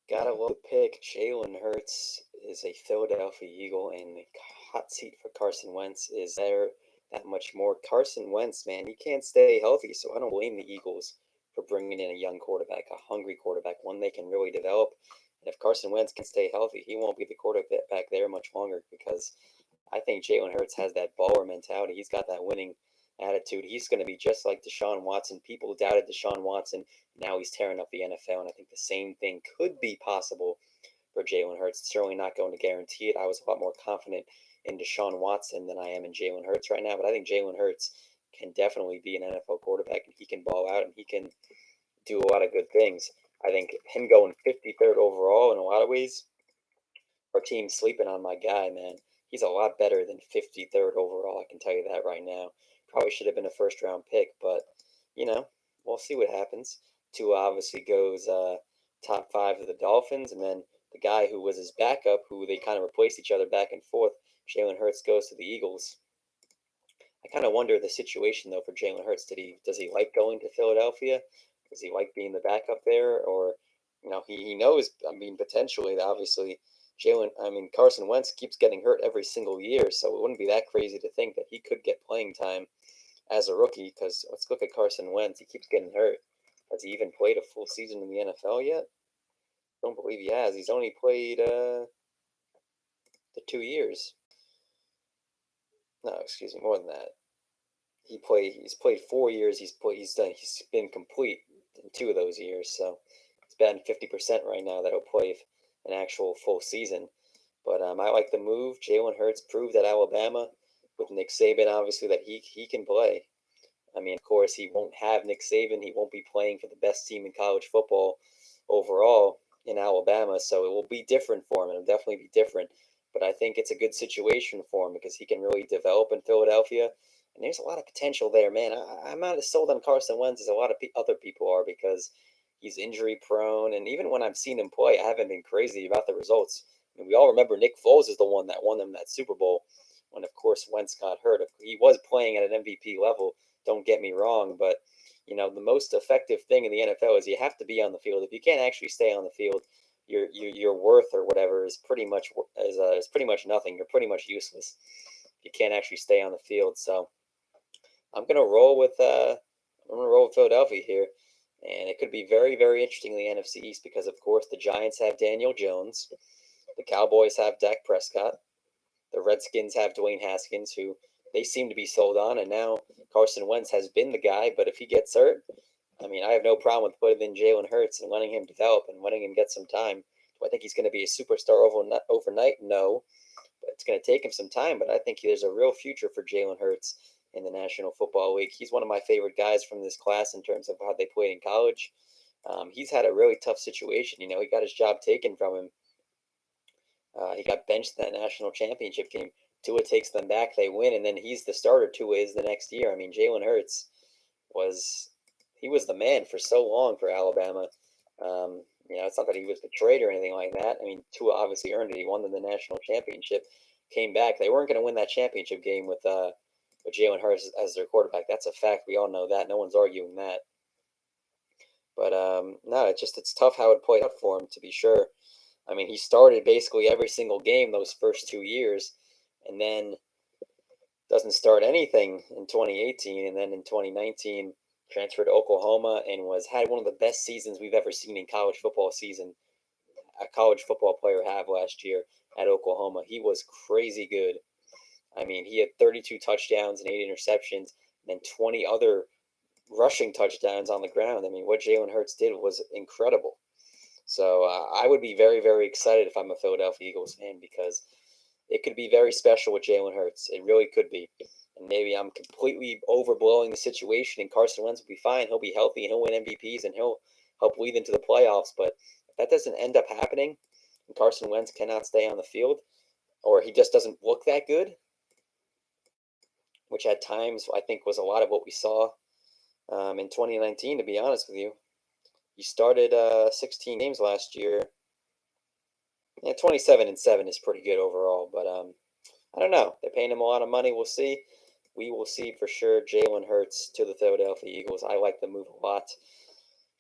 Gotta love the pick. Jalen Hurts is a Philadelphia Eagle, and the hot seat for Carson Wentz is there that much more. Carson Wentz, man, he can't stay healthy, so I don't blame the Eagles for bringing in a young quarterback, a hungry quarterback, one they can really develop. And if Carson Wentz can stay healthy, he won't be the quarterback there much longer because I think Jalen Hurts has that baller mentality. He's got that winning attitude. He's going to be just like Deshaun Watson. People doubted Deshaun Watson. Now he's tearing up the NFL, and I think the same thing could be possible for Jalen Hurts. It's certainly not going to guarantee it. I was a lot more confident in Deshaun Watson than I am in Jalen Hurts right now, but I think Jalen Hurts can definitely be an NFL quarterback, and he can ball out, and he can do a lot of good things. I think him going 53rd overall in a lot of ways, our team's sleeping on my guy, man. He's a lot better than 53rd overall. I can tell you that right now. Probably should have been a first round pick, but you know, we'll see what happens. Tua obviously goes top five of the Dolphins, and then the guy who was his backup, who they kind of replaced each other back and forth, Jalen Hurts goes to the Eagles. I kind of wonder the situation though for Jalen Hurts. Does he like going to Philadelphia? Does he like being the backup there, or he knows? I mean, potentially, obviously, Carson Wentz keeps getting hurt every single year, so it wouldn't be that crazy to think that he could get playing time as a rookie. Because let's look at Carson Wentz. He keeps getting hurt. Has he even played a full season in the NFL yet? Don't believe he has. He's only played the 2 years. No, excuse me, more than that. He's played 4 years. He's been complete in 2 of those years. So it's been 50% right now that he'll play an actual full season. But I like the move. Jalen Hurts proved at Alabama with Nick Saban, obviously, that he can play. I mean, of course, he won't have Nick Saban. He won't be playing for the best team in college football overall in Alabama. So it will be different for him. It'll definitely be different. But I think it's a good situation for him because he can really develop in Philadelphia. And there's a lot of potential there, man. I'm not as sold on Carson Wentz as a lot of other people are because he's injury prone. And even when I've seen him play, I haven't been crazy about the results. I mean, we all remember Nick Foles is the one that won them that Super Bowl when, of course, Wentz got hurt. He was playing at an MVP level, don't get me wrong, but the most effective thing in the NFL is you have to be on the field. If you can't actually stay on the field, your worth or whatever is pretty much nothing. You're pretty much useless if you can't actually stay on the field. So I'm gonna roll with Philadelphia here, and it could be very, very interesting in the NFC East because, of course, the Giants have Daniel Jones, the Cowboys have Dak Prescott, the Redskins have Dwayne Haskins, who they seem to be sold on, and now Carson Wentz has been the guy. But if he gets hurt, I mean, I have no problem with putting in Jalen Hurts and letting him develop and letting him get some time. Do I think he's going to be a superstar overnight? No, but it's going to take him some time. But I think there's a real future for Jalen Hurts in the National Football League. He's one of my favorite guys from this class in terms of how they played in college. He's had a really tough situation. He got his job taken from him. He got benched in that national championship game. Tua takes them back, they win, and then he's the starter. Tua is the next year. I mean, Jalen Hurts was the man for so long for Alabama. It's not that he was betrayed or anything like that. I mean, Tua obviously earned it. He won them the national championship, came back. They weren't going to win that championship game with Jalen Hurts as their quarterback. That's a fact. We all know that. No one's arguing that. But no, it's tough how it played out for him, to be sure. I mean, he started basically every single game those first 2 years, and then doesn't start anything in 2018, and then in 2019 transferred to Oklahoma and had one of the best seasons we've ever seen in college football season. A college football player have last year at Oklahoma. He was crazy good. I mean, he had 32 touchdowns and 8 interceptions, and then 20 other rushing touchdowns on the ground. I mean, what Jalen Hurts did was incredible. So I would be very, very excited if I'm a Philadelphia Eagles fan because it could be very special with Jalen Hurts. It really could be. And maybe I'm completely overblowing the situation, and Carson Wentz will be fine. He'll be healthy, and he'll win MVPs, and he'll help lead into the playoffs. But if that doesn't end up happening, and Carson Wentz cannot stay on the field, or he just doesn't look that good, which at times I think was a lot of what we saw in 2019, to be honest with you. He started 16 games last year. Yeah, 27-7 is pretty good overall, but I don't know. They're paying him a lot of money. We'll see. We will see for sure. Jalen Hurts to the Philadelphia Eagles. I like the move a lot.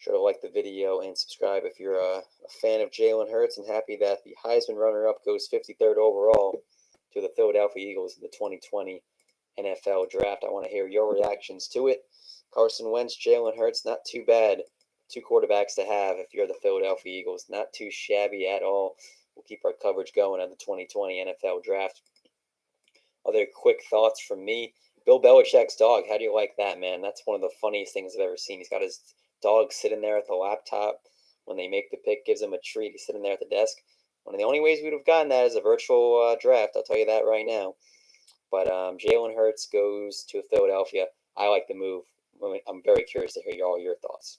Sure to like the video and subscribe if you're a fan of Jalen Hurts, and happy that the Heisman runner-up goes 53rd overall to the Philadelphia Eagles in the 2020 NFL Draft. I want to hear your reactions to it. Carson Wentz, Jalen Hurts, not too bad. Two quarterbacks to have if you're the Philadelphia Eagles. Not too shabby at all. We'll keep our coverage going on the 2020 NFL Draft. Other quick thoughts from me. Bill Belichick's dog. How do you like that, man? That's one of the funniest things I've ever seen. He's got his dog sitting there at the laptop. When they make the pick, gives him a treat. He's sitting there at the desk. One of the only ways we would have gotten that is a virtual draft. I'll tell you that right now. But Jalen Hurts goes to Philadelphia. I like the move. I'm very curious to hear all your thoughts.